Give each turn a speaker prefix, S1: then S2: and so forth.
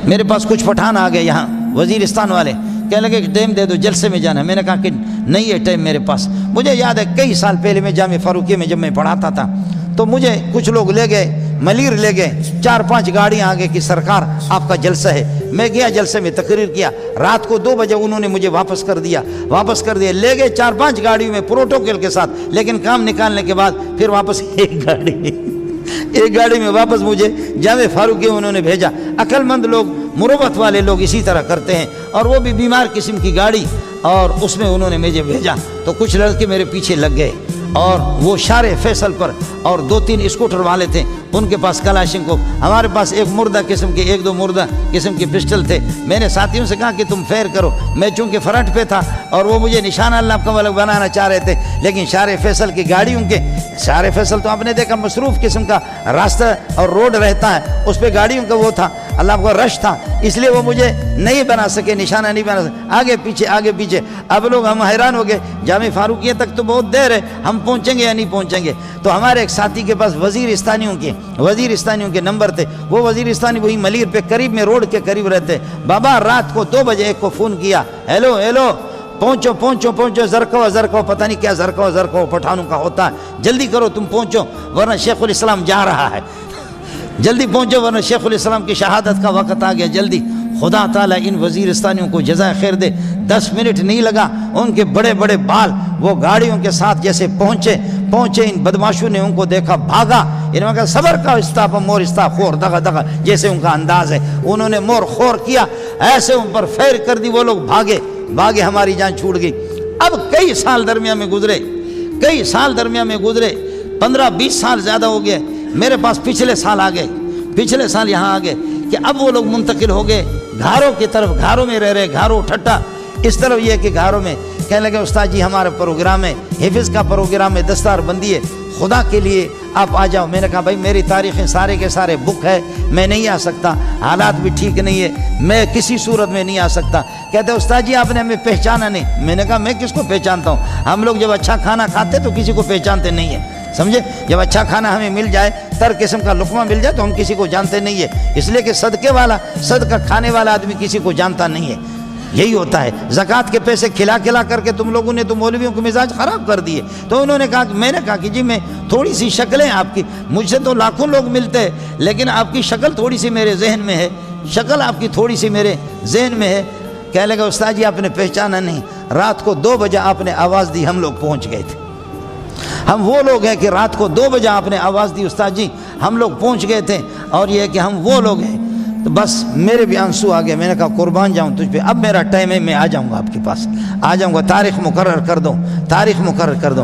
S1: میرے پاس کچھ پٹھان آ گئے یہاں وزیرستان والے، کہنے لگے کہ ٹائم دے دو جلسے میں جانا ہے۔ میں نے کہا کہ نہیں ہے ٹائم میرے پاس۔ مجھے یاد ہے کئی سال پہلے میں جامعہ فاروقیہ میں جب میں پڑھاتا تھا تو مجھے کچھ لوگ لے گئے، ملیر لے گئے، 4-5 گاڑیاں آگے کہ سرکار آپ کا جلسہ ہے۔ میں گیا جلسے میں تقریر کیا، رات کو 2 بجے انہوں نے مجھے واپس کر دیا لے گئے 4-5 گاڑیوں میں پروٹوکول کے ساتھ، لیکن کام نکالنے کے بعد پھر واپس ایک گاڑی میں واپس مجھے جامعہ فاروقیہ انہوں نے بھیجا۔ عقل مند لوگ، مروت والے لوگ اسی طرح کرتے ہیں، اور وہ بھی بیمار قسم کی گاڑی، اور اس میں انہوں نے مجھے بھیجا۔ تو کچھ لڑکے میرے پیچھے لگ گئے، اور وہ شارع فیصل پر، اور 2-3 اسکوٹر والے تھے، ان کے پاس کلاشنکوف، ہمارے پاس 1 مردہ قسم کے 1-2 مردہ قسم کے پسٹل تھے۔ میں نے ساتھیوں سے کہا کہ تم فیر کرو، میں چونکہ فرنٹ پہ تھا اور وہ مجھے نشانہ اللہ کا ملک بنانا چاہ رہے تھے، لیکن شارع فیصل کی گاڑیوں کے، شارع فیصل تو آپ نے دیکھا مصروف قسم کا راستہ اور روڈ رہتا ہے، اس پہ گاڑیوں کا وہ تھا، اللہ کو رش تھا، اس لیے وہ مجھے نہیں بنا سکے، نشانہ نہیں بنا سکے، آگے پیچھے۔ اب لوگ ہم حیران ہو گئے، جامعہ فاروقیہ تک تو بہت دیر ہے، ہم پہنچیں گے یا نہیں پہنچیں گے؟ تو ہمارے ایک ساتھی کے پاس وزیرستانیوں کے نمبر تھے، وہ وزیرستانی وہی ملیر پہ قریب میں، روڈ کے قریب رہتے۔ بابا رات کو 2 بجے ایک کو فون کیا، ہیلو پہنچو، زرکو، پتہ نہیں کیا زرکو پٹھانوں کا ہوتا ہے، جلدی کرو تم پہنچو ورنہ شیخ الاسلام جا رہا ہے، جلدی پہنچو ورنہ شیخ الاسلام کی شہادت کا وقت آ گیا، جلدی۔ خدا تعالیٰ ان وزیرستانیوں کو جزائے خیر دے، 10 منٹ نہیں لگا، ان کے بڑے بڑے بال وہ گاڑیوں کے ساتھ جیسے پہنچے، ان بدماشوں نے ان کو دیکھا، بھاگا، انہوں نے کہا صبر کا استاپ مور استاپ خور دغا جیسے ان کا انداز ہے، انہوں نے مور خور کیا، ایسے ان پر فیر کر دی، وہ لوگ بھاگے، ہماری جان چھوٹ گئی۔ اب کئی سال درمیان میں گزرے، 15-20 سال زیادہ ہو گئے، میرے پاس پچھلے سال یہاں آ گئے کہ اب وہ لوگ منتقل ہو گئے گھاروں کی طرف، گھاروں میں رہ رہے، گھاروں ٹھٹا، اس طرف یہ کہ گھاروں میں کہنے لگے استاد جی ہمارا پروگرام ہے، حفظ کا پروگرام ہے، دستار بندی ہے، خدا کے لیے آپ آ جاؤ۔ میں نے کہا بھائی میری تاریخیں سارے کے سارے بک ہے، میں نہیں آ سکتا، حالات بھی ٹھیک نہیں ہے، میں کسی صورت میں نہیں آ سکتا۔ کہتے استاد جی آپ نے ہمیں پہچانا نہیں۔ میں نے کہا میں کس کو پہچانتا ہوں؟ ہم لوگ جب اچھا کھانا کھاتے تو کسی کو پہچانتے نہیں ہیں، سمجھے؟ جب اچھا کھانا ہمیں مل جائے، تر قسم کا لقمہ مل جائے تو ہم کسی کو جانتے نہیں ہے، اس لیے کہ صدقہ کھانے والا آدمی کسی کو جانتا نہیں ہے۔ یہی ہوتا ہے، زکوٰۃ کے پیسے کھلا کر کے تم لوگوں نے تو مولویوں کو مزاج خراب کر دیے۔ تو انہوں نے کہا کہ میں نے کہا کہ جی میں تھوڑی سی شکلیں آپ کی، مجھ سے تو لاکھوں لوگ ملتے ہیں، لیکن آپ کی شکل تھوڑی سی میرے ذہن میں ہے، کہنے لگا استاد جی آپ نے پہچانا نہیں، رات کو 2 بجے آپ نے آواز دی، ہم لوگ پہنچ گئے تھے۔ ہم وہ لوگ ہیں کہ رات کو 2 بجے آپ نے آواز دی استاد جی، ہم لوگ پہنچ گئے تھے، اور یہ ہے کہ ہم وہ لوگ ہیں۔ تو بس میرے بھی آنسو آ گئے، میں نے کہا قربان جاؤں تجھ پہ، اب میرا ٹائم ہے، میں آ جاؤں گا آپ کے پاس، آ جاؤں گا، تاریخ مقرر کر دو۔